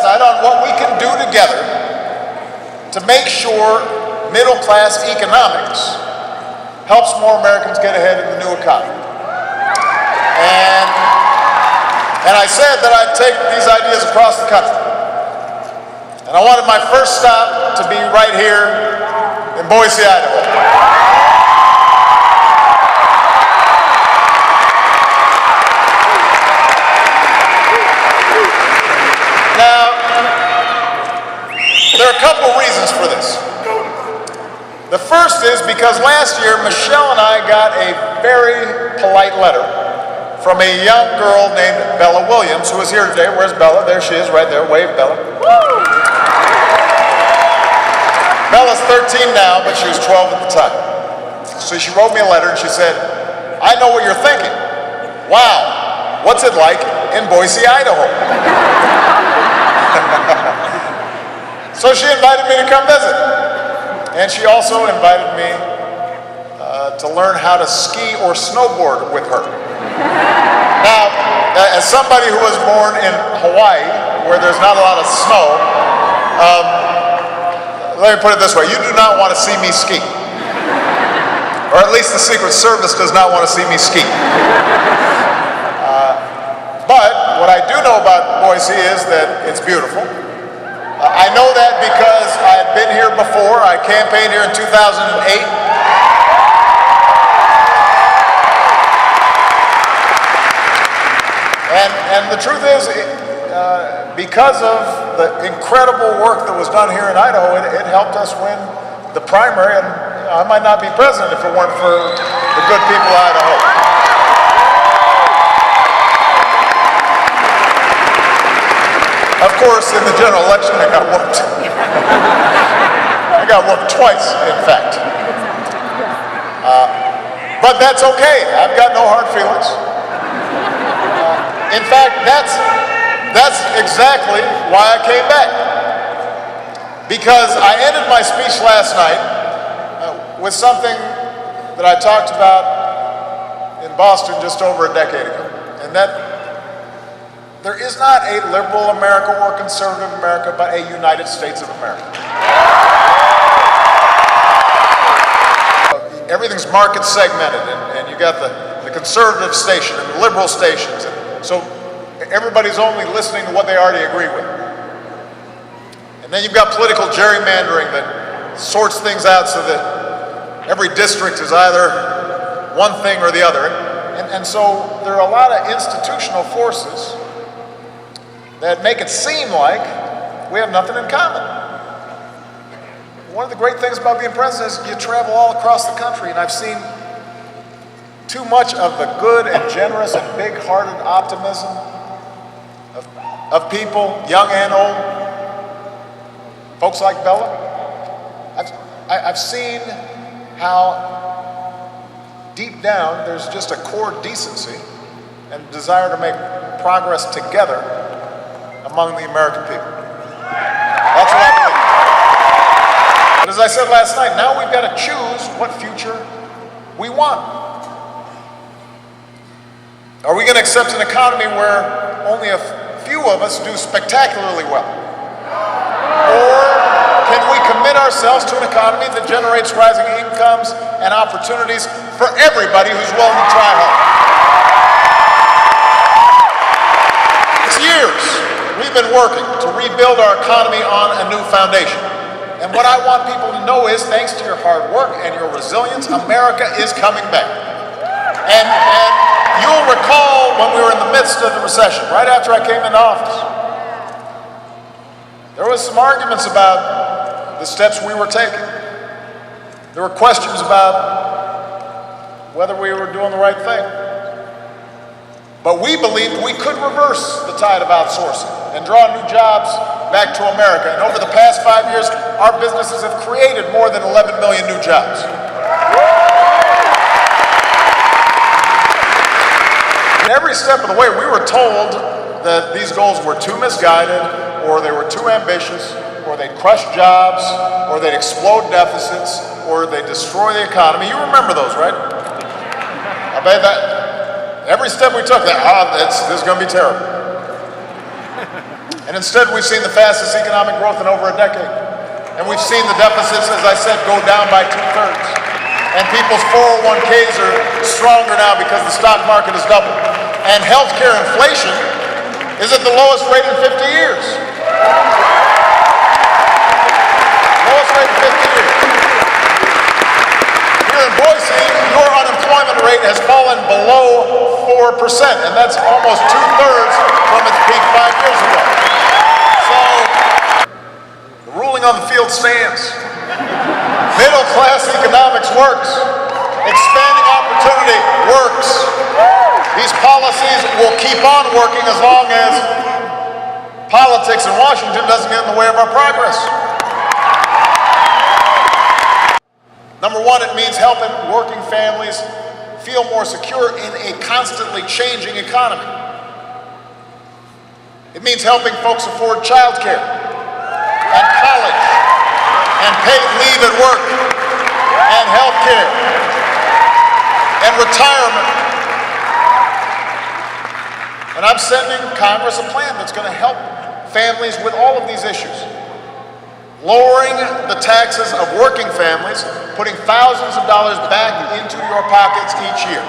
night on what we can do together to make sure middle-class economics helps more Americans get ahead in the new economy. And I said that I'd take these ideas across the country. And I wanted my first stop to be right here in Boise, Idaho. Now, there are a couple of reasons for this. The first is because last year, Michelle and I got a very polite letter from a young girl named Bella Williams, who is here today. Where's Bella? There she is, right there. Wave, Bella. Woo! Bella's 13 now, but she was 12 at the time. So she wrote me a letter and she said, I know what you're thinking. Wow, what's it like in Boise, Idaho? So she invited me to come visit. And she also invited me to learn how to ski or snowboard with her. Now, as somebody who was born in Hawaii, where there's not a lot of snow, let me put it this way, you do not want to see me ski. Or at least the Secret Service does not want to see me ski. But what I do know about Boise is that it's beautiful. I know that because I had been here before. I campaigned here in 2008. And the truth is, because of the incredible work that was done here in Idaho, it helped us win the primary, and I might not be president if it weren't for the good people of Idaho. Of course, in the general election, I got whooped. I got whooped twice, in fact. But that's okay. I've got no hard feelings. In fact, that's exactly why I came back. Because I ended my speech last night with something that I talked about in Boston just over a decade ago. And that there is not a liberal America or conservative America, but a United States of America. Everything's market segmented, and you got the conservative station and the liberal stations. So everybody's only listening to what they already agree with. And then you've got political gerrymandering that sorts things out so that every district is either one thing or the other. And so there are a lot of institutional forces that make it seem like we have nothing in common. One of the great things about being president is you travel all across the country, and I've seen too much of the good and generous and big-hearted optimism of people, young and old, folks like Bella. I've seen how deep down there's just a core decency and desire to make progress together among the American people. That's what I believe. But as I said last night, now we've got to choose what future we want. Are we going to accept an economy where only a few of us do spectacularly well? Or can we commit ourselves to an economy that generates rising incomes and opportunities for everybody who's willing to try hard? It's years we've been working to rebuild our economy on a new foundation. And what I want people to know is, thanks to your hard work and your resilience, America is coming back. And you'll recall when we were in the midst of the recession, right after I came into office, there was some arguments about the steps we were taking. There were questions about whether we were doing the right thing. But we believed we could reverse the tide of outsourcing and draw new jobs back to America. And over the past 5 years, our businesses have created more than 11 million new jobs. And every step of the way, we were told that these goals were too misguided, or they were too ambitious, or they'd crush jobs, or they'd explode deficits, or they'd destroy the economy. You remember those, right? I bet that every step we took, this is going to be terrible. And instead, we've seen the fastest economic growth in over a decade. And we've seen the deficits, as I said, go down by 2/3. And people's 401ks are stronger now because the stock market has doubled. And healthcare inflation is at the lowest rate in 50 years. Lowest rate in 50 years. Here in Boise, your unemployment rate has fallen below 4%, and that's almost 2/3 from its peak 5 years ago. So, the ruling on the field stands. Middle-class economics works. Expanding opportunity works. These policies will keep on working as long as politics in Washington doesn't get in the way of our progress. Number one, it means helping working families feel more secure in a constantly changing economy. It means helping folks afford childcare and college and paid leave at work and health care and retirement. And I'm sending Congress a plan that's going to help families with all of these issues. Lowering the taxes of working families, putting thousands of dollars back into your pockets each year.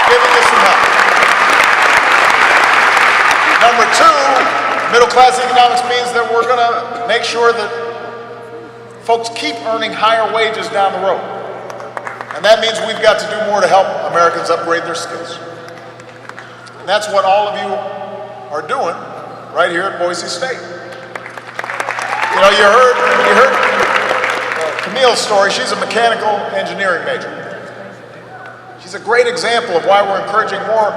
Giving you some help. Number two, middle-class economics means that we're going to make sure that folks keep earning higher wages down the road. And that means we've got to do more to help Americans upgrade their skills. And that's what all of you are doing right here at Boise State. You know, you heard Camille's story. She's a mechanical engineering major. She's a great example of why we're encouraging more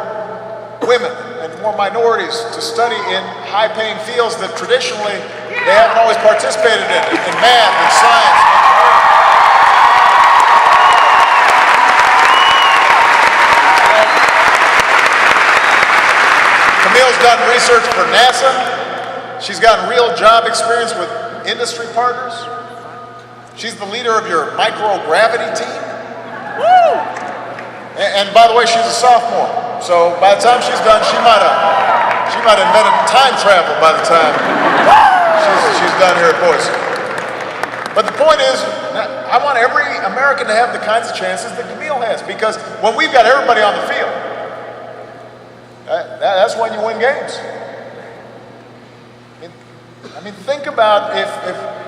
women and more minorities to study in high-paying fields that traditionally they haven't always participated in math and science. Camille's done research for NASA. She's gotten real job experience with industry partners. She's the leader of your microgravity team. Woo! And by the way, she's a sophomore. So by the time she's done, she might have invented time travel by the time she's done here at Boise. But the point is, I want every American to have the kinds of chances that Camille has, because when we've got everybody on the field, that's when you win games. I mean, think about if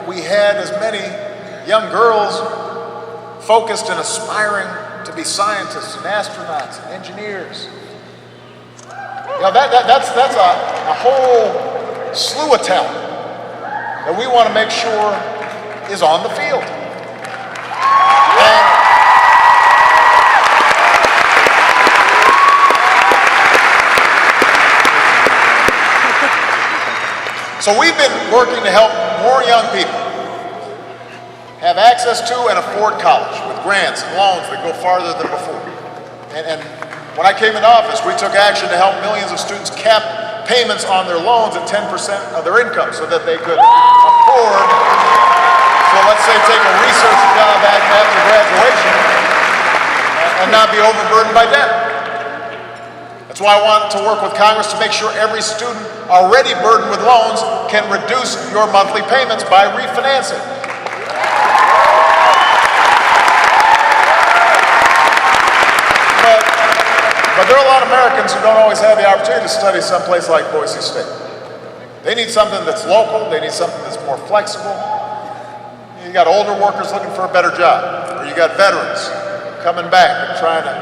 we had as many young girls focused and aspiring to be scientists and astronauts and engineers. You know, that's a whole slew of talent that we want to make sure is on the field. So we've been working to help more young people have access to and afford college with grants and loans that go farther than before. And when I came into office, we took action to help millions of students cap payments on their loans at 10% of their income so that they could afford, so let's say take a research job after graduation and not be overburdened by debt. That's why I want to work with Congress to make sure every student already burdened with loans can reduce your monthly payments by refinancing. But there are a lot of Americans who don't always have the opportunity to study someplace like Boise State. They need something that's local, they need something that's more flexible. You got older workers looking for a better job, or you got veterans coming back and trying to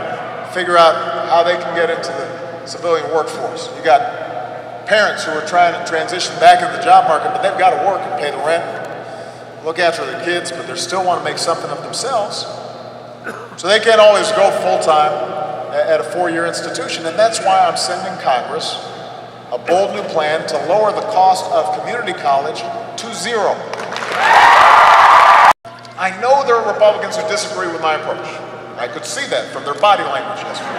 figure out how they can get into the civilian workforce. You got parents who are trying to transition back into the job market, but they've got to work and pay the rent, look after their kids, but they still want to make something of themselves. So they can't always go full-time at a four-year institution, and that's why I'm sending Congress a bold new plan to lower the cost of community college to zero. I know there are Republicans who disagree with my approach. I could see that from their body language yesterday.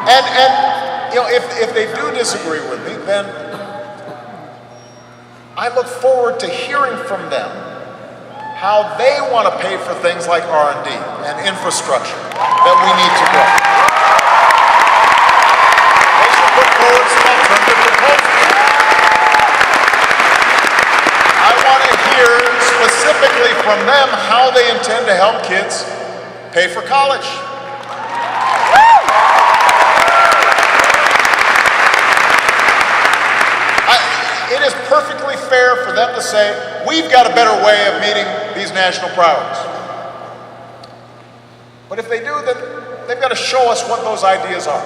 And you know, if they do disagree with me, then I look forward to hearing from them how they want to pay for things like R&D and infrastructure that we need to grow. They should put forward some alternative proposals. I want to hear specifically from them how they intend to help kids pay for college. It is perfectly fair for them to say, we've got a better way of meeting these national priorities. But if they do, then they've got to show us what those ideas are.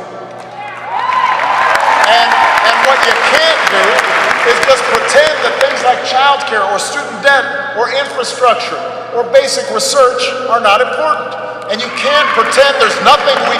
And what you can't do is just pretend that things like childcare or student debt or infrastructure or basic research are not important. And you can't pretend there's nothing we